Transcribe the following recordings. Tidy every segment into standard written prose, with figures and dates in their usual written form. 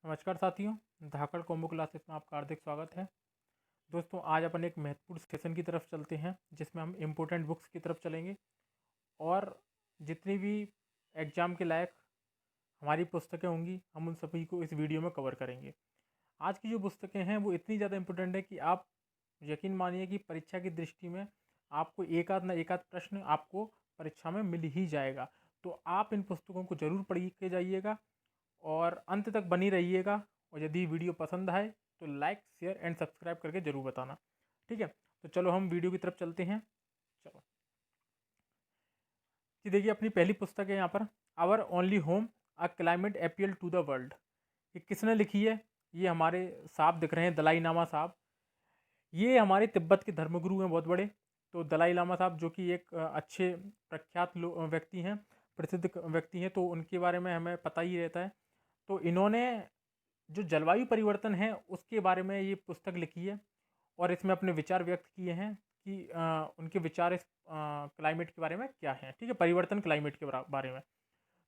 नमस्कार साथियों, धाकड़ combo classes में आपका हार्दिक स्वागत है। दोस्तों, आज अपन एक महत्वपूर्ण सेशन की तरफ चलते हैं जिसमें हम इम्पोर्टेंट बुक्स की तरफ चलेंगे और जितनी भी एग्ज़ाम के लायक हमारी पुस्तकें होंगी हम उन सभी को इस वीडियो में कवर करेंगे। आज की जो पुस्तकें हैं वो इतनी ज़्यादा इम्पोर्टेंट है कि आप यकीन मानिए कि परीक्षा की दृष्टि में आपको एक आध प्रश्न आपको परीक्षा में मिल ही जाएगा। तो आप इन पुस्तकों को ज़रूर पढ़ के जाइएगा और अंत तक बनी रहिएगा। और यदि वीडियो पसंद आए तो लाइक शेयर एंड सब्सक्राइब करके ज़रूर बताना। ठीक है, तो चलो हम वीडियो की तरफ चलते हैं। चलो जी, देखिए अपनी पहली पुस्तक है यहाँ पर, our only home a climate appeal to the world. ये किसने लिखी है? ये हमारे साहब दिख रहे हैं, दलाई लामा साहब। ये हमारे तिब्बत के धर्मगुरु हैं बहुत बड़े। तो दलाई लामा साहब जो कि एक अच्छे प्रख्यात व्यक्ति हैं, प्रसिद्ध व्यक्ति हैं, तो उनके बारे में हमें पता ही रहता है। तो इन्होंने जो जलवायु परिवर्तन है उसके बारे में ये पुस्तक लिखी है और इसमें अपने विचार व्यक्त किए हैं कि उनके विचार इस क्लाइमेट के बारे में क्या हैं। ठीक है, परिवर्तन क्लाइमेट के बारे में।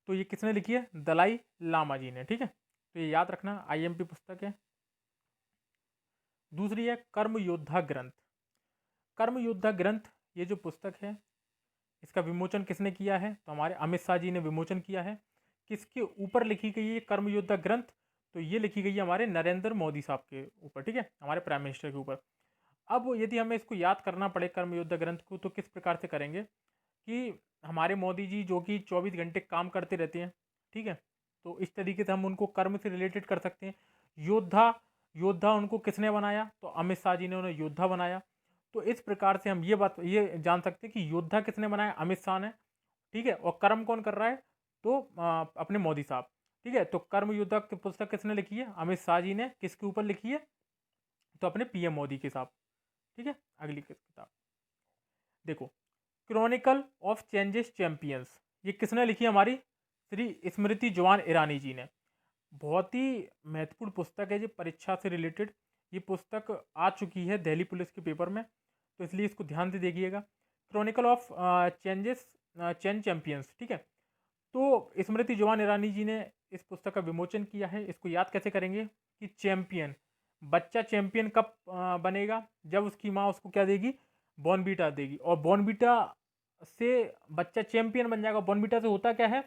तो ये किसने लिखी है? दलाई लामा जी ने। ठीक है, तो ये याद रखना, आईएमपी पुस्तक है। दूसरी है कर्म योद्धा ग्रंथ। कर्म योद्धा ग्रंथ ये जो पुस्तक है इसका विमोचन किसने किया है? तो हमारे अमित शाह जी ने विमोचन किया है। किसके ऊपर लिखी गई है कर्म योद्धा ग्रंथ? तो ये लिखी गई है हमारे नरेंद्र मोदी साहब के ऊपर। ठीक है, हमारे प्राइम मिनिस्टर के ऊपर। अब यदि हमें इसको याद करना पड़े कर्म योद्धा ग्रंथ को, तो किस प्रकार से करेंगे कि हमारे मोदी जी जो कि 24 घंटे काम करते रहते हैं, ठीक है, तो इस तरीके से हम उनको कर्म से रिलेटेड कर सकते हैं। योद्धा, योद्धा उनको किसने बनाया? तो अमित शाह जी ने उन्हें योद्धा बनाया। तो इस प्रकार से हम ये जान सकते हैं कि योद्धा किसने बनाया? अमित शाह ने। ठीक है, और कर्म कौन कर रहा है? तो अपने मोदी साहब। ठीक है, तो कर्म योद्धा की पुस्तक किसने लिखी है? अमित शाह जी ने। किसके ऊपर लिखी है? तो अपने पीएम मोदी के साहब। ठीक है, अगली किताब देखो, क्रॉनिकल ऑफ चेंजेस चैंपियंस। ये किसने लिखी है? हमारी श्री स्मृति जुआन ईरानी जी ने। बहुत ही महत्वपूर्ण पुस्तक है, ये परीक्षा से रिलेटेड। ये पुस्तक आ चुकी है दिल्ली पुलिस के पेपर में, तो इसलिए इसको ध्यान से देखिएगा। Chronicle of changes chain champions. ठीक है, तो स्मृति जुआन ईरानी जी ने इस पुस्तक का विमोचन किया है। इसको याद कैसे करेंगे कि चैंपियन, बच्चा चैंपियन कब बनेगा? जब उसकी माँ उसको क्या देगी? बॉर्नवीटा देगी। और बॉर्नवीटा से बच्चा चैंपियन बन जाएगा। बॉर्नवीटा से होता क्या है?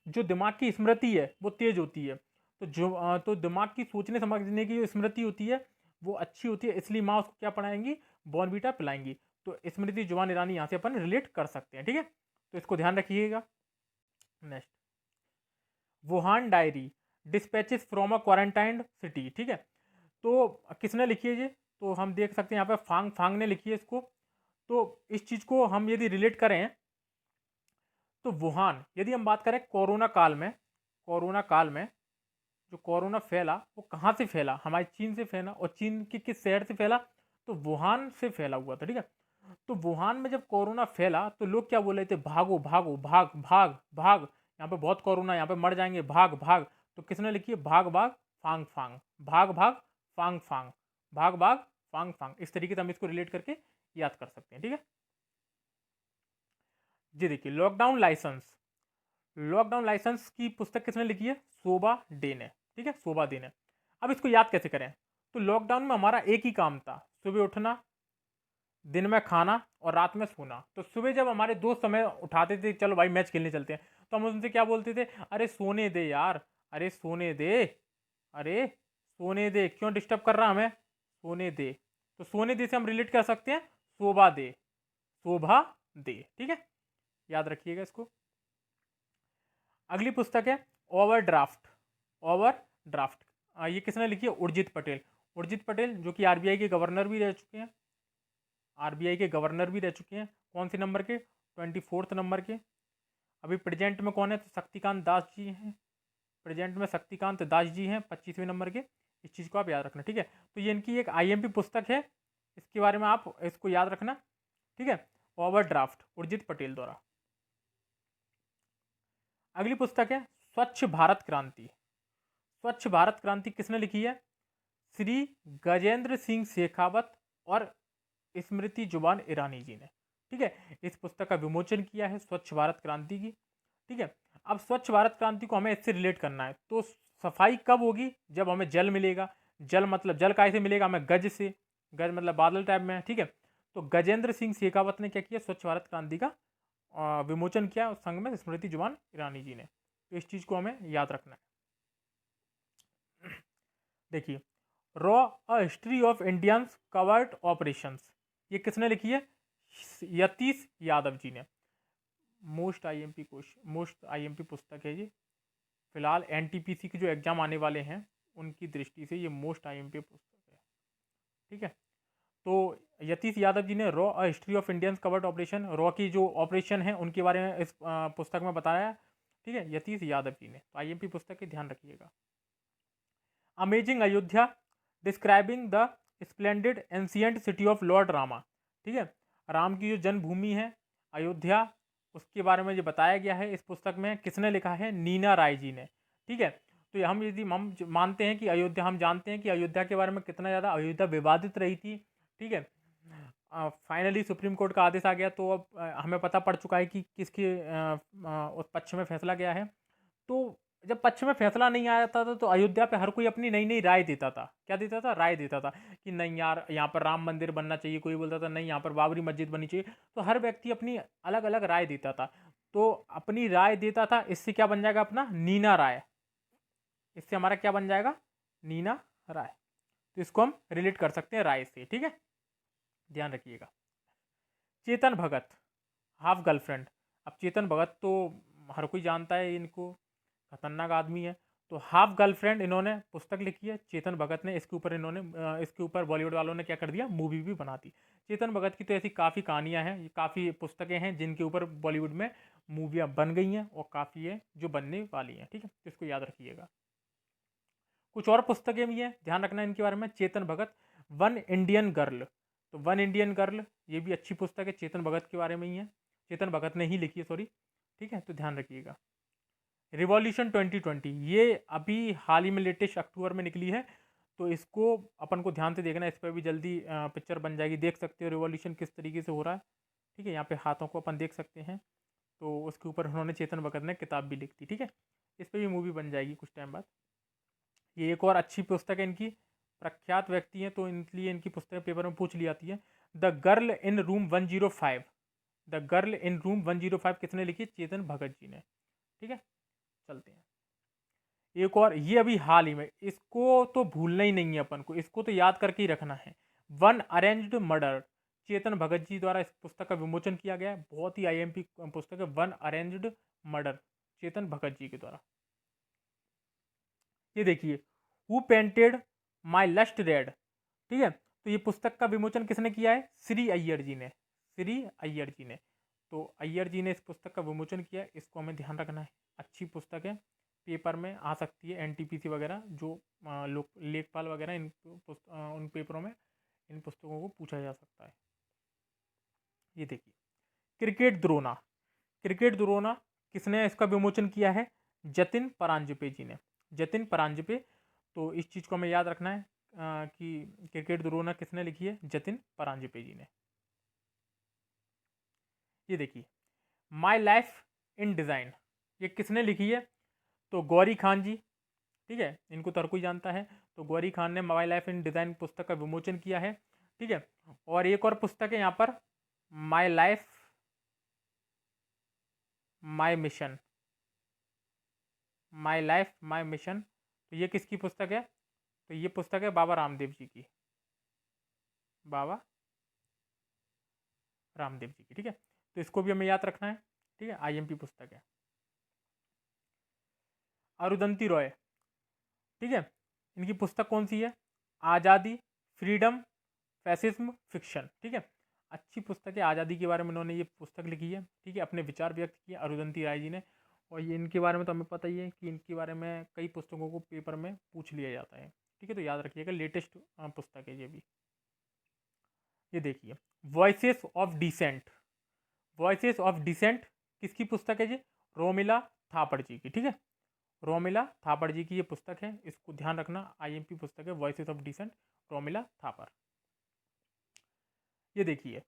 जो दिमाग की स्मृति है वो तेज होती है। तो तो दिमाग की सोचने समझने की जो स्मृति होती है वो अच्छी होती है, इसलिए माँ उसको क्या पढ़ाएंगी? बॉर्नवीटा पिलाएंगी। तो स्मृति जुबान ईरानी यहाँ से अपन रिलेट कर सकते हैं। ठीक है, तो इसको ध्यान रखिएगा। Next, Wuhan diary, dispatches from a quarantined city. ठीक है, तो किसने लिखी है ये? तो हम देख सकते हैं यहाँ पे फांग फांग ने लिखी है इसको। तो इस चीज़ को हम यदि रिलेट करें तो वुहान, यदि हम बात करें कोरोना काल में, कोरोना काल में जो कोरोना फैला वो कहाँ से फैला? हमारे चीन से फैला। और चीन के किस शहर से फैला? तो वुहान से फैला हुआ था। ठीक है, तो वुहान में जब कोरोना फैला तो लोग क्या बोल रहे थे? भागो भागो, भाग भाग भाग, यहाँ पे बहुत कोरोना, यहाँ पे मर जाएंगे, भाग भाग। तो किसने लिखी है? भाग भाग फांग फांग, भाग भाग फांग फांग, भाग भाग फांग फांग। इस तरीके से हम इसको रिलेट करके याद कर सकते हैं। ठीक है जी, देखिए लॉकडाउन लाइसेंस। लॉकडाउन लाइसेंस की पुस्तक किसने लिखी है? शोभा डे ने। ठीक है, शोभा डे ने। अब इसको याद कैसे करें? तो लॉकडाउन में हमारा एक ही काम था, सुबह उठना, दिन में खाना और रात में सोना। तो सुबह जब हमारे दोस्त हमें उठाते थे, चलो भाई मैच खेलने चलते हैं, तो हम उनसे क्या बोलते थे? अरे सोने दे यार, अरे सोने दे, अरे सोने दे, क्यों डिस्टर्ब कर रहा हमें? सोने दे। तो सोने दे से हम रिलेट कर सकते हैं शोभा दे, शोभा दे। ठीक है, याद रखिएगा इसको। अगली पुस्तक है ओवर ड्राफ्ट। ओवर ड्राफ्ट ये किसने लिखी है? उर्जित पटेल। उर्जित पटेल जो कि आरबीआई के गवर्नर भी रह चुके हैं, आरबीआई के गवर्नर भी रह चुके हैं। कौन से नंबर के? 24 नंबर के। अभी प्रेजेंट में कौन है? तो शक्तिकांत दास जी हैं। प्रेजेंट में शक्तिकांत दास जी हैं 25वें नंबर के। इस चीज़ को आप याद रखना। ठीक है, तो ये इनकी एक आईएमपी पुस्तक है, इसके बारे में आप इसको याद रखना। ठीक है, ओवर ड्राफ्ट, उर्जित पटेल द्वारा। अगली पुस्तक है स्वच्छ भारत क्रांति। स्वच्छ भारत क्रांति किसने लिखी है? श्री गजेंद्र सिंह शेखावत और स्मृति जुबान ईरानी जी ने। ठीक है, इस पुस्तक का विमोचन किया है स्वच्छ भारत क्रांति की। ठीक है, अब स्वच्छ भारत क्रांति को हमें इससे रिलेट करना है। तो सफाई कब होगी? जब हमें जल मिलेगा। जल मतलब जल कैसे मिलेगा? हमें गज से। गज मतलब बादल टाइप में, ठीक है। तो गजेंद्र सिंह शेखावत ने क्या किया? स्वच्छ भारत क्रांति का विमोचन किया, उस संग में स्मृति जुबान ईरानी जी ने। तो इस चीज को हमें याद रखना है। देखिए, raw a history of Indians covert operations, ये किसने लिखी है? यतीश यादव जी ने। मोस्ट आईएमपी पुस्तक है ये। फिलहाल एनटीपीसी के जो एग्जाम आने वाले हैं उनकी दृष्टि से ये मोस्ट आईएमपी पुस्तक है, ठीक है। तो यतीश यादव जी ने raw a history of Indians covert operation, raw की जो ऑपरेशन है उनके बारे में इस पुस्तक में बताया, ठीक है, यतीश यादव जी ने। तो आईएमपी पुस्तक के ध्यान रखिएगा। Amazing Ayodhya, describing the splendid ancient city of Lord Rama, ठीक है। राम की जो जन्मभूमि है अयोध्या, उसके बारे में जो बताया गया है इस पुस्तक में, किसने लिखा है? नीना राय जी ने, ठीक है। तो हम यदि हम मानते हैं कि अयोध्या, हम जानते हैं कि अयोध्या के बारे में कितना ज़्यादा अयोध्या विवादित रही थी, ठीक है। फाइनली सुप्रीम कोर्ट का आदेश आ गया, तो अब हमें पता पड़ चुका है कि किसके उस पक्ष में फैसला गया है। तो जब पक्ष में फैसला नहीं आया था तो अयोध्या पे हर कोई अपनी नई नई राय देता था। क्या देता था? राय देता था कि नहीं यार यहाँ पर राम मंदिर बनना चाहिए, कोई बोलता था नहीं यहाँ पर बाबरी मस्जिद बननी चाहिए। तो हर व्यक्ति अपनी अलग अलग राय देता था। तो अपनी राय देता था, इससे क्या बन जाएगा? अपना नीना राय। इससे हमारा क्या बन जाएगा? नीना राय। तो इसको हम रिलेट कर सकते हैं राय से, ठीक है, ध्यान रखिएगा। Chetan Bhagat, half girlfriend. अब चेतन भगत तो हर कोई जानता है, इनको खतरनाक आदमी है। तो हाफ गर्लफ्रेंड इन्होंने पुस्तक लिखी है चेतन भगत ने। इसके ऊपर इन्होंने इसके ऊपर बॉलीवुड वालों ने क्या कर दिया? मूवी भी बना दी। चेतन भगत की तो ऐसी काफ़ी कहानियां हैं, काफ़ी पुस्तकें हैं जिनके ऊपर बॉलीवुड में मूवियाँ बन गई हैं और काफ़ी है जो बनने वाली हैं, ठीक है। तो इसको याद रखिएगा। कुछ और पुस्तकें भी हैं, ध्यान रखना इनके बारे में। Chetan Bhagat, one Indian girl. तो वन इंडियन गर्ल ये भी अच्छी पुस्तक है, चेतन भगत के बारे में ही है। चेतन भगत ने ही लिखी है, सॉरी, ठीक है। तो ध्यान रखिएगा। रिवॉल्यूशन 2020 ये अभी हाल ही में लेटेस्ट अक्टूबर में निकली है, तो इसको अपन को ध्यान से देखना है। इस पर भी जल्दी पिक्चर बन जाएगी, देख सकते हो रिवॉल्यूशन किस तरीके से हो रहा है, ठीक है। यहाँ पे हाथों को अपन देख सकते हैं। तो उसके ऊपर उन्होंने, चेतन भगत ने किताब भी लिख दी, ठीक है। इस पर भी मूवी बन जाएगी कुछ टाइम बाद। ये एक और अच्छी पुस्तक है इनकी, प्रख्यात व्यक्ति हैं तो इसलिए इनकी पुस्तक पेपर में पूछ ली जाती है। The girl in room 105, the girl in room 105 किसने लिखी? चेतन भगत जी ने, ठीक है। चलते हैं एक और, ये अभी हाल ही में, इसको तो भूलना ही नहीं है अपन को, इसको तो याद करके ही रखना है। One arranged murder, Chetan Bhagat जी द्वारा इस पुस्तक का विमोचन किया गया है। बहुत ही आईएमपी पुस्तक है, one arranged murder, Chetan Bhagat ji के द्वारा। ये देखिए, who painted my lust red, ठीक है। तो ये पुस्तक का विमोचन किसने किया है? श्री अय्यर जी ने, श्री अय्यर जी ने। तो अय्यर जी ने इस पुस्तक का विमोचन किया है, इसको हमें ध्यान रखना है। अच्छी पुस्तक है, पेपर में आ सकती है, एनटीपीसी वगैरह जो लोक लेखपाल वगैरह, उन पेपरों में इन पुस्तकों को पूछा जा सकता है। ये देखिए, क्रिकेट द्रोना, क्रिकेट द्रोना किसने इसका विमोचन किया है? जतिन परांजपे जी ने, जतिन परांजपे। तो इस चीज़ को हमें याद रखना है कि क्रिकेट द्रोना किसने लिखी है? जतिन परांजपे जी ने। ये देखिए, माई लाइफ इन डिज़ाइन, ये किसने लिखी है? तो गौरी खान जी, ठीक है। इनको तो हर कोई जानता है। तो गौरी खान ने माई लाइफ इन डिज़ाइन पुस्तक का विमोचन किया है, ठीक है। और एक और पुस्तक है यहाँ पर, my life my mission, my life my mission. तो ये किसकी पुस्तक है? तो ये पुस्तक है बाबा रामदेव जी की, बाबा रामदेव जी की, ठीक है। तो इसको भी हमें याद रखना है, ठीक है, आईएमपी पुस्तक है। अरुंधति रॉय, ठीक है। इनकी पुस्तक कौन सी है? आज़ादी, फ्रीडम, फैसिज्म, फिक्शन, ठीक है। अच्छी पुस्तक है, आज़ादी के बारे में इन्होंने ये पुस्तक लिखी है, ठीक है। अपने विचार व्यक्त किए अरुंधति राय जी ने। और ये इनके बारे में तो हमें पता ही है कि इनके बारे में कई पुस्तकों को पेपर में पूछ लिया जाता है, ठीक है। तो याद रखिएगा, लेटेस्ट पुस्तक है ये भी। ये देखिए, voices of dissent, voices of dissent किसकी पुस्तक है जी? रोमिला थापड़ जी की, ठीक है। रोमिला थापड़ जी की ये पुस्तक है, इसको ध्यान रखना, आईएमपी पुस्तक है, वॉइसेस ऑफ डिसेंट, रोमिला थापड़। ये देखिए,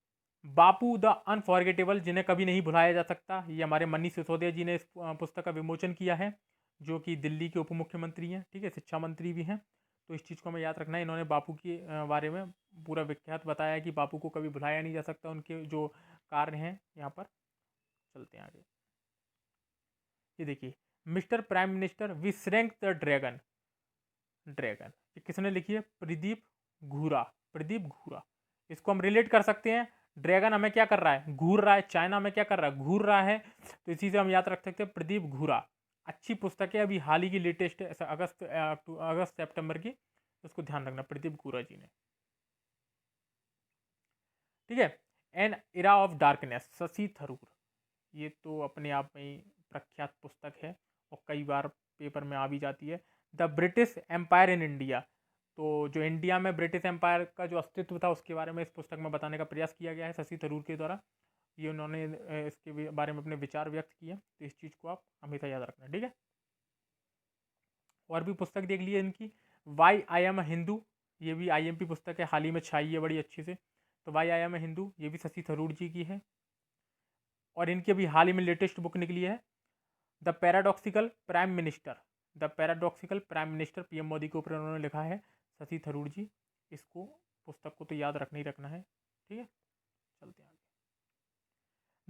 बापू द अनफॉरगेटेबल, जिन्हें कभी नहीं भुलाया जा सकता, ये हमारे मनीष सिसोदिया जी ने इस पुस्तक का विमोचन किया है। जो कि दिल्ली के उप मुख्यमंत्री हैं, ठीक है, शिक्षा मंत्री भी हैं। तो इस चीज़ को हमें याद रखना है। इन्होंने बापू के बारे में पूरा विख्यात बताया कि बापू को कभी भुलाया नहीं जा सकता, उनके जो कार्य हैं। यहाँ पर चलते हैं आगे। ये देखिए, mister prime minister we shrank the dragon. Dragon ये किसने लिखी है? प्रदीप घूरा। प्रदीप घूरा। इसको हम रिलेट कर सकते हैं, ड्रैगन हमें क्या कर रहा है? घूर रहा है। चाइना में क्या कर रहा है? घूर रहा है। तो इसी से हम याद रख सकते हैं प्रदीप घूरा। अच्छी पुस्तक है, अभी हाल ही की लेटेस्ट है, अगस्त सितंबर की। उसको ध्यान रखना, प्रदीप घूरा जी ने, ठीक है। N era of darkness, Shashi Tharoor. ये तो अपने आप में ही प्रख्यात पुस्तक है और कई बार पेपर में आ भी जाती है। The British empire in India. तो जो इंडिया में ब्रिटिश एम्पायर का जो अस्तित्व था उसके बारे में इस पुस्तक में बताने का प्रयास किया गया है शशि थरूर के द्वारा। ये उन्होंने इसके बारे में अपने विचार व्यक्त किए। तो इस चीज़ को आप हमेशा याद रखना, ठीक है। और भी पुस्तक देख लिए इनकी, वाई आई एम हिंदू। ये भी IMP पुस्तक है, हाल ही में छाई है बड़ी अच्छी से। तो वाई आई एम हिंदू ये भी शशि थरूर जी की है। और इनकी अभी हाल ही में लेटेस्ट बुक निकली है, the paradoxical prime minister. The paradoxical prime minister, PM Modi के ऊपर उन्होंने लिखा है शशि थरूर जी। इसको पुस्तक को तो याद रखना ही रखना है, ठीक है। चलते हैं आगे।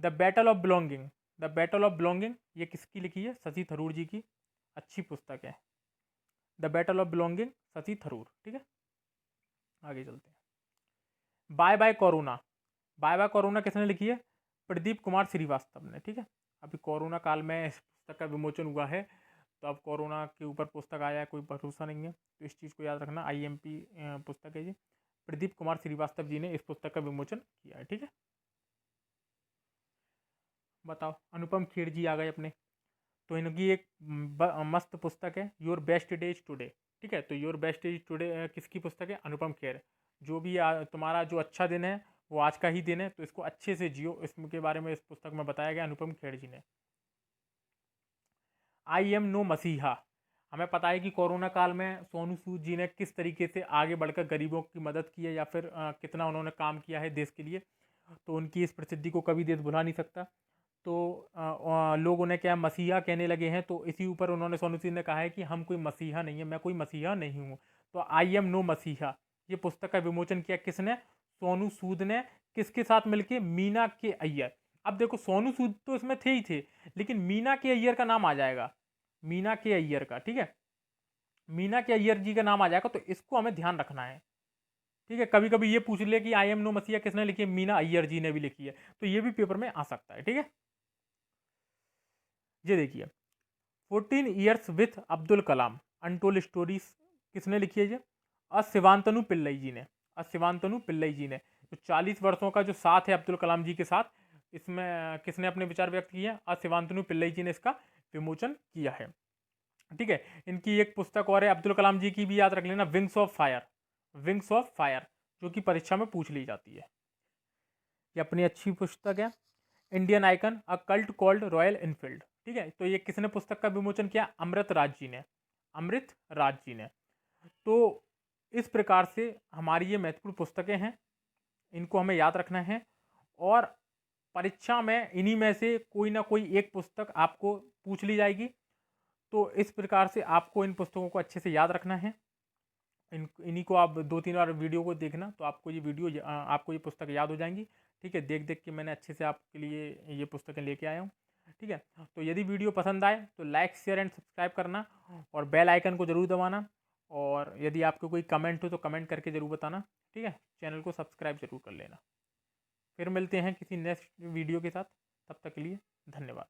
The battle of belonging. The battle of belonging ये किसकी लिखी है? शशि थरूर जी की। अच्छी पुस्तक है the battle of belonging, Shashi Tharoor, ठीक है। आगे चलते हैं। Bye bye corona. Bye bye corona किसने लिखी है? प्रदीप कुमार श्रीवास्तव ने, ठीक है। अभी कोरोना काल में इस पुस्तक का विमोचन हुआ है, तो अब कोरोना के ऊपर पुस्तक आया है, कोई भरोसा नहीं है। तो इस चीज़ को याद रखना, IMP पुस्तक है ये। प्रदीप कुमार श्रीवास्तव जी ने इस पुस्तक का विमोचन किया है, ठीक है। बताओ, अनुपम खेर जी आ गए अपने। तो इनकी एक मस्त पुस्तक है, योर बेस्ट डेज टुडे, ठीक है। तो योर बेस्ट डेज टुडे किसकी पुस्तक है? अनुपम खेर। जो भी तुम्हारा जो अच्छा दिन है वो आज का ही दिन है, तो इसको अच्छे से जियो, इसके बारे में इस पुस्तक में बताया गया अनुपम खेर जी ने। आई एम नो मसीहा। हमें पता है कि कोरोना काल में सोनू सूद जी ने किस तरीके से आगे बढ़कर गरीबों की मदद की है, या फिर कितना उन्होंने काम किया है देश के लिए। तो उनकी इस प्रसिद्धि को कभी देश भुला नहीं सकता। तो लोग उन्हें क्या मसीहा कहने लगे हैं, तो इसी ऊपर उन्होंने, सोनू सूद ने कहा है कि हम कोई मसीहा नहीं है, मैं कोई मसीहा नहीं हूँ। तो आई एम नो मसीहा, ये पुस्तक का विमोचन किया किसने? सोनू सूद ने। किसके साथ मिलके? मीना के अय्यर। अब देखो, सोनू सूद तो इसमें थे ही थे, लेकिन मीना के अय्यर का नाम आ जाएगा, मीना के अय्यर का, ठीक है। मीना के अय्यर जी का नाम आ जाएगा, तो इसको हमें ध्यान रखना है, ठीक है। कभी कभी ये पूछ ले कि आई एम नो मसीहा किसने लिखी है? मीना अय्यर जी ने भी लिखी है। तो ये भी पेपर में आ सकता है, ठीक है। ये देखिए, 14 years with Abdul Kalam, untold stories, किसने लिखी है ये? शिवांतनु पिल्लई जी ने। शिवांतनु पिल्लई जी ने। जो 40 वर्षों का जो साथ है अब्दुल कलाम जी के साथ, इसमें किसने अपने विचार व्यक्त किए हैं? शिवांतनु पिल्लई जी ने इसका विमोचन किया है, ठीक है। इनकी एक पुस्तक और है अब्दुल कलाम जी की, भी याद रख लेना, wings of fire. Wings of fire, जो कि परीक्षा में पूछ ली जाती है। ये अपनी अच्छी पुस्तक है। Indian icon, a cult called royal Enfield, ठीक है। तो ये किसने पुस्तक का विमोचन किया? अमृत राज जी ने। अमृत राज जी ने। तो इस प्रकार से हमारी ये महत्वपूर्ण पुस्तकें हैं, इनको हमें याद रखना है। और परीक्षा में इन्हीं में से कोई ना कोई एक पुस्तक आपको पूछ ली जाएगी। तो इस प्रकार से आपको इन पुस्तकों को अच्छे से याद रखना है। इन्हीं को आप 2-3 बार वीडियो को देखना, तो आपको ये वीडियो आपको ये पुस्तक याद हो जाएंगी, ठीक है। देख देख के मैंने अच्छे से आपके लिए ये पुस्तकें लेके आया हूँ, ठीक है। तो यदि वीडियो पसंद आए तो लाइक, शेयर एंड सब्सक्राइब करना, और बेल आइकन को ज़रूर दबाना। और यदि आपको कोई कमेंट हो तो कमेंट करके ज़रूर बताना, ठीक है। चैनल को सब्सक्राइब जरूर कर लेना। फिर मिलते हैं किसी नेक्स्ट वीडियो के साथ, तब तक के लिए धन्यवाद।